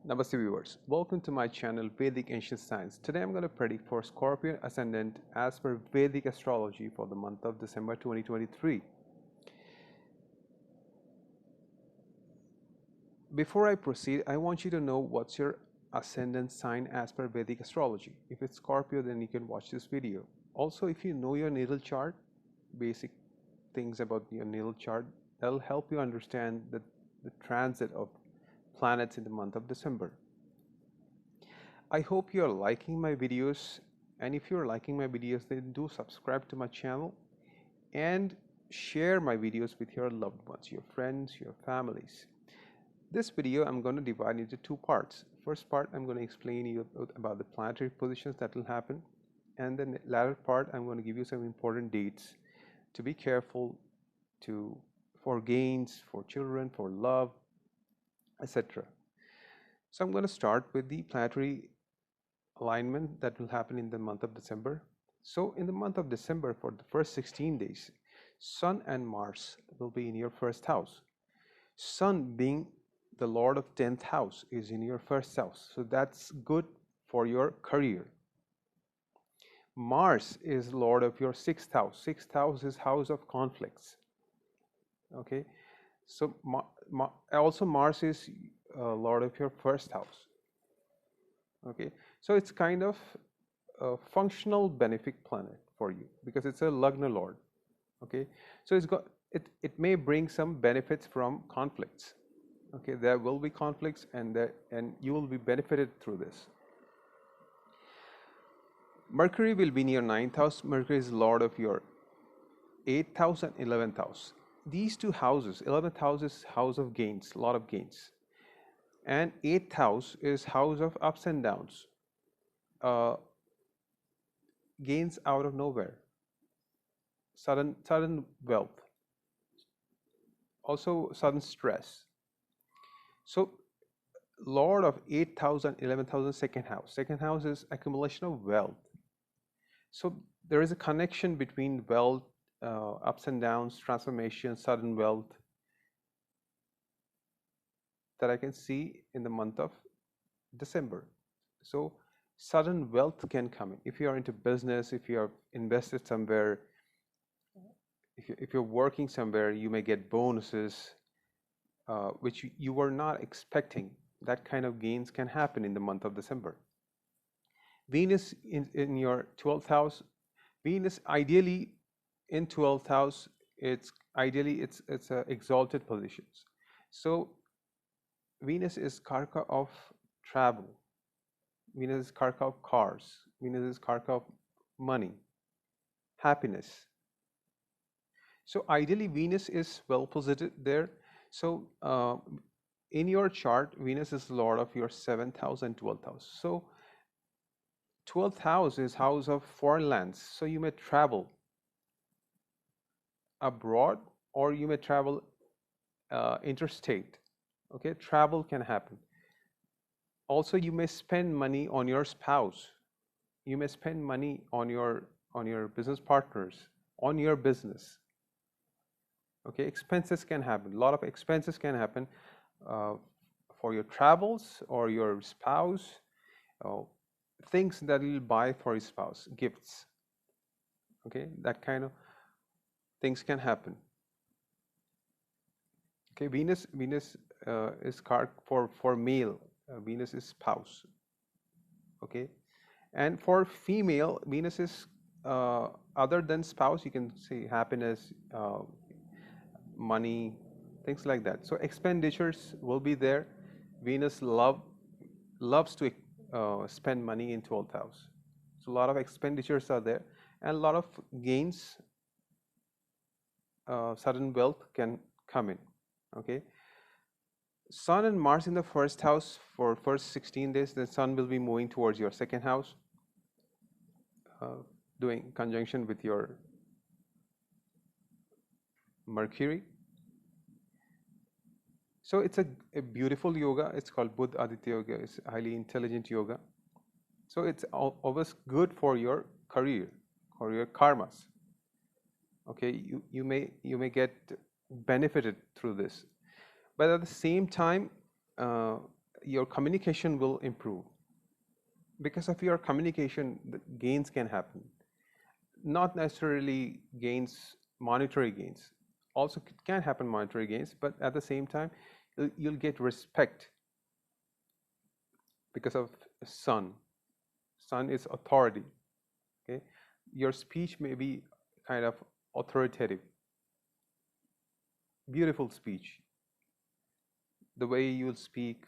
Namaste viewers, welcome to my channel Vedic Ancient Science. Today I'm going to predict for Scorpio Ascendant as per Vedic Astrology for the month of December 2023. Before I proceed, I want you to know what's your Ascendant sign as per Vedic Astrology. If it's Scorpio, then you can watch this video. Also, if you know your natal chart, basic things about your natal chart, that'll help you understand the transit of planets in the month of December. I hope you are liking my videos, and if you're liking my videos, then do subscribe to my channel and share my videos with your loved ones, your friends, your families. This video I'm going to divide into two parts. First part, I'm going to explain you about the planetary positions that will happen, and then the latter part, I'm going to give you some important dates to be careful for gains, for children, for love, etc. So I'm going to start with the planetary alignment that will happen in the month of December. So in the month of December, for the first 16 days, Sun and Mars will be in your first house. Sun, being the Lord of 10th house, is in your first house. So that's good for your career. Mars is Lord of your 6th house. 6th house is house of conflicts. Okay. So also Mars is Lord of your first house. Okay, so it's kind of a functional benefic planet for you because it's a Lagna Lord. Okay, so it may bring some benefits from conflicts. Okay, there will be conflicts and you will be benefited through this. Mercury will be in your 9th house. Mercury is Lord of your 8th house and 11th house. These two houses, 11th house is house of gains, a lot of gains, and 8th house is house of ups and downs, gains out of nowhere, sudden wealth, also sudden stress. So Lord of 8,000, 11,000, second house. Second house is accumulation of wealth. So there is a connection between wealth, ups and downs, transformation, sudden wealth that I can see in the month of December. So sudden wealth can come in. If you are into business, if you are invested somewhere, if you're working somewhere, you may get bonuses which you were not expecting. That kind of gains can happen in the month of December. Venus in your 12th house. Venus ideally in 12th house, it's exalted positions. So Venus is Karka of travel. Venus is Karka of cars. Venus is Karka of money, happiness. So ideally Venus is well positioned there. So in your chart, Venus is Lord of your 7th house and 12th house. So 12th house is house of foreign lands. So you may travel abroad or you may travel interstate. Okay, travel can happen. Also, you may spend money on your spouse. You may spend money on your business partners, on your business. Okay, expenses can happen. A lot of expenses can happen for your travels or your spouse, things that you'll buy for your spouse, gifts. Okay, that kind of things can happen. Okay, Venus is card for male. Venus is spouse. Okay, and for female, Venus is other than spouse. You can say happiness, money, things like that. So expenditures will be there. Venus loves to spend money in 12th house. So a lot of expenditures are there, and a lot of gains, sudden wealth can come in. Okay. Sun and Mars in the first house for first 16 days. The Sun will be moving towards your second house, doing conjunction with your Mercury. So it's a beautiful yoga. It's called Buddha Aditya Yoga. It's highly intelligent yoga. So it's always good for your career or your karmas. Okay, you may get benefited through this, but at the same time, your communication will improve. Because of your communication, the gains can happen. Not necessarily gains, monetary gains. Also can happen monetary gains, but at the same time, you'll get respect because of sun. Sun is authority. Okay, your speech may be kind of authoritative, beautiful speech, the way you'll speak,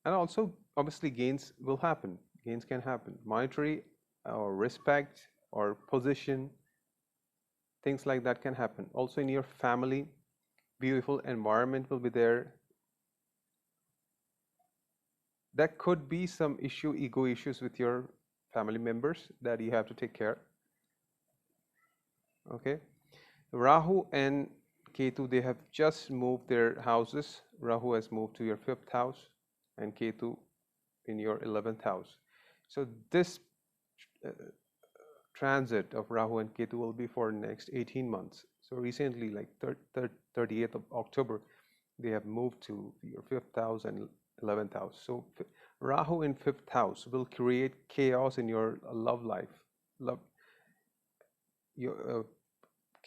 and also obviously gains will happen. Gains can happen, monetary or respect or position, things like that can happen. Also in your family, beautiful environment will be there. There could be some ego issues with your family members that you have to take care. Okay, Rahu and Ketu, they have just moved their houses. Rahu has moved to your 5th house and Ketu in your 11th house. So this uh, transit of Rahu and Ketu will be for next 18 months. So recently, like 30th of October, they have moved to your 5th house and 11th house. So Rahu in 5th house will create chaos in your love life, love your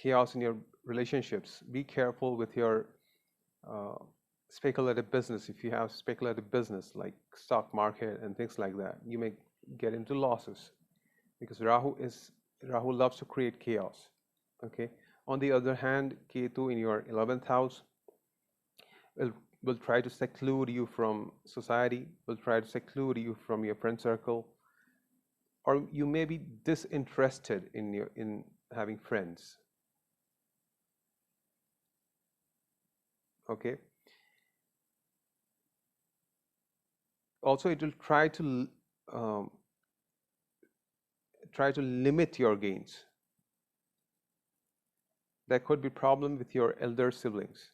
chaos in your relationships. Be careful with your uh, speculative business. If you have speculative business like stock market and things like that, you may get into losses because Rahu loves to create chaos. Okay. On the other hand, Ketu in your 11th house will try to seclude you from society, will try to seclude you from your friend circle, or you may be disinterested in having friends. Okay. Also, it will um, try to limit your gains. There could be problem with your elder siblings.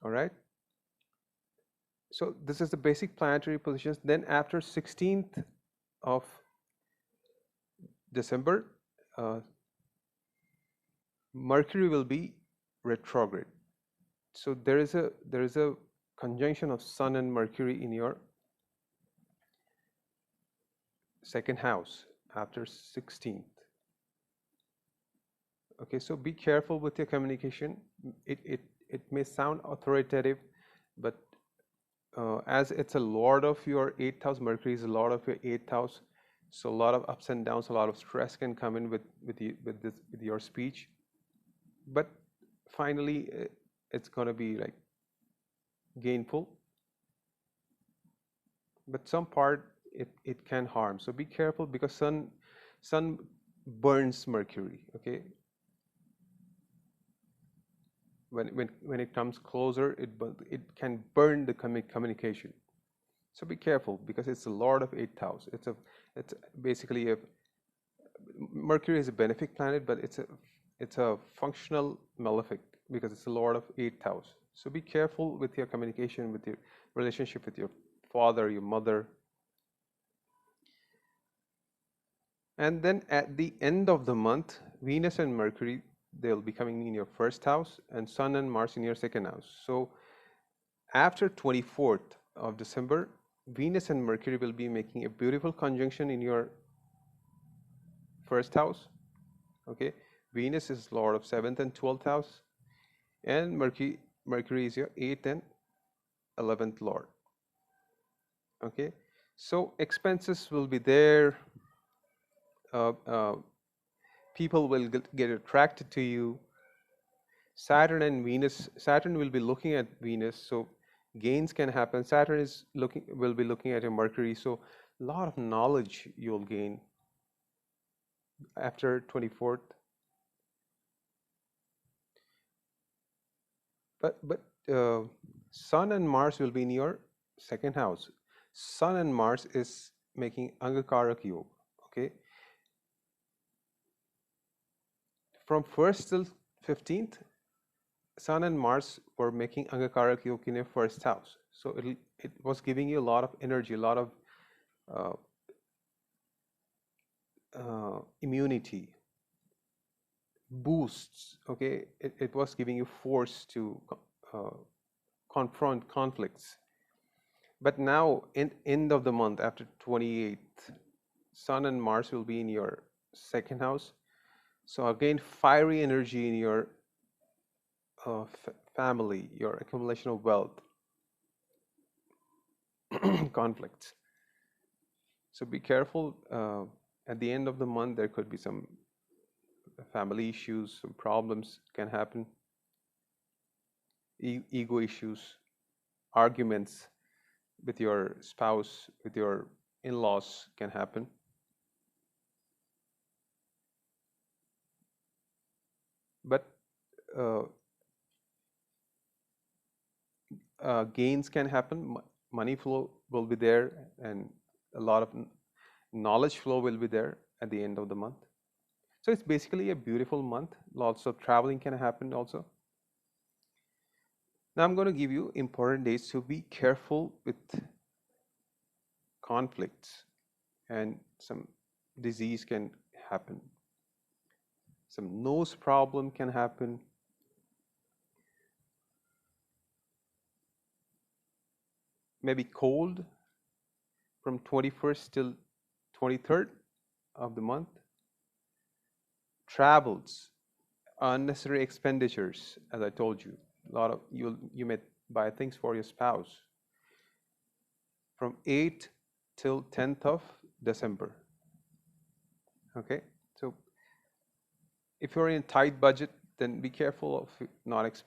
All right. So this is the basic planetary positions. Then after 16th of December, Mercury will be retrograde. So there is a conjunction of Sun and Mercury in your 2nd house after 16th. Okay, so be careful with your communication. It may sound authoritative, but as it's a lord of your 8th house, Mercury is a lord of your 8th house, so a lot of ups and downs, a lot of stress can come in with your speech. But finally, it's going to be like gainful. But some part it can harm. So be careful because sun burns Mercury. Okay. When it comes closer, it can burn the communication. So be careful because it's the lord of 8th house. It's basically Mercury is a benefic planet, but it's a functional malefic because it's the lord of 8th house. So be careful with your communication, with your relationship with your father, your mother. And then at the end of the month, Venus and Mercury, they'll be coming in your 1st house, and Sun and Mars in your 2nd house. So after 24th of December, Venus and Mercury will be making a beautiful conjunction in your 1st house. Okay, Venus is lord of 7th and 12th house, and Mercury is your 8th and 11th lord. Okay, so expenses will be there. People will get attracted to you. Saturn will be looking at Venus, so gains can happen. Saturn will be looking at your Mercury, so a lot of knowledge you'll gain after 24th. But Sun and Mars will be in your 2nd house. Sun and Mars is making Angakarak Yoga. Okay, from 1st till 15th, Sun and Mars were making Angakarak Yoga in your 1st house. So it was giving you a lot of energy, a lot of immunity, boosts. Okay, it was giving you force to uh, confront conflicts. But now, in end of the month, after 28th, Sun and Mars will be in your second house. So again, fiery energy in your family, your accumulation of wealth, conflicts. So be careful. At the end of the month, there could be some family issues, some problems can happen, ego issues, arguments with your spouse, with your in-laws can happen. But uh, gains can happen. Money flow will be there, and a lot of knowledge flow will be there at the end of the month. So it's basically a beautiful month. Lots of traveling can happen also. Now I'm going to give you important days to be careful with conflicts, and some disease can happen. Some nose problem can happen. Maybe cold from 21st till 23rd of the month. Travels, unnecessary expenditures, as I told you. A lot of you may buy things for your spouse from 8th till 10th of December. Okay, so if you're in tight budget, then be careful of not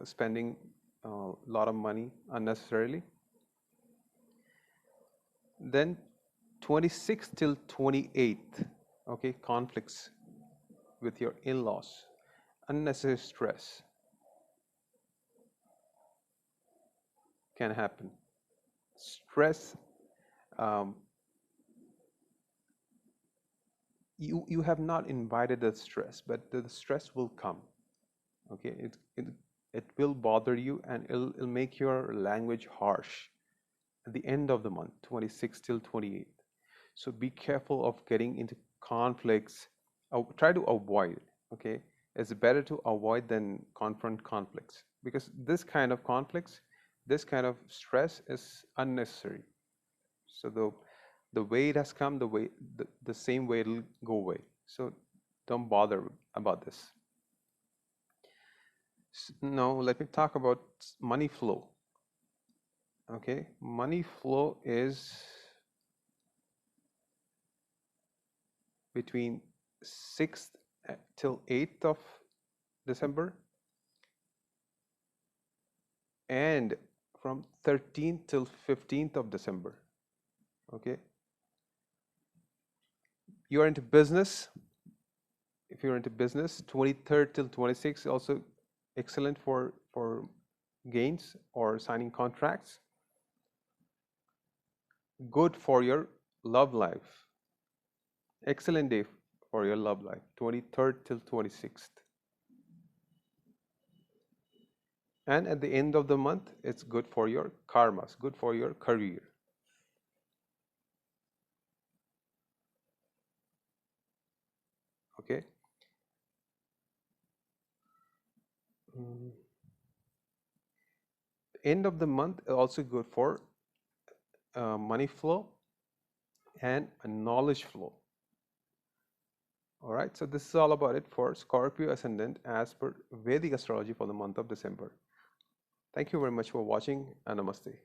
spending a lot of money unnecessarily. Then 26th till 28th, okay, conflicts with your in-laws, unnecessary stress can happen. Stress, um, you have not invited the stress, but the stress will come. Okay, it will bother you, and it'll make your language harsh at the end of the month, 26th till 28th. So be careful of getting into conflicts. Try to avoid. Okay, it's better to avoid than confront conflicts, because this kind of conflicts, this kind of stress is unnecessary. So the way it has come, the same way it'll go away. So don't bother about this. Now let me talk about money flow. Okay, money flow is between 6th till 8th of December, and from 13th till 15th of December. Okay, you are into business. If you're into business, 23rd till 26th also excellent for gains or signing contracts. Good for your love life. Excellent day for your love life, 23rd till 26th. And at the end of the month, it's good for your karmas, good for your career. Okay. End of the month is also good for money flow and knowledge flow. All right, so this is all about it for Scorpio ascendant as per Vedic astrology for the month of December. Thank you very much for watching, and namaste.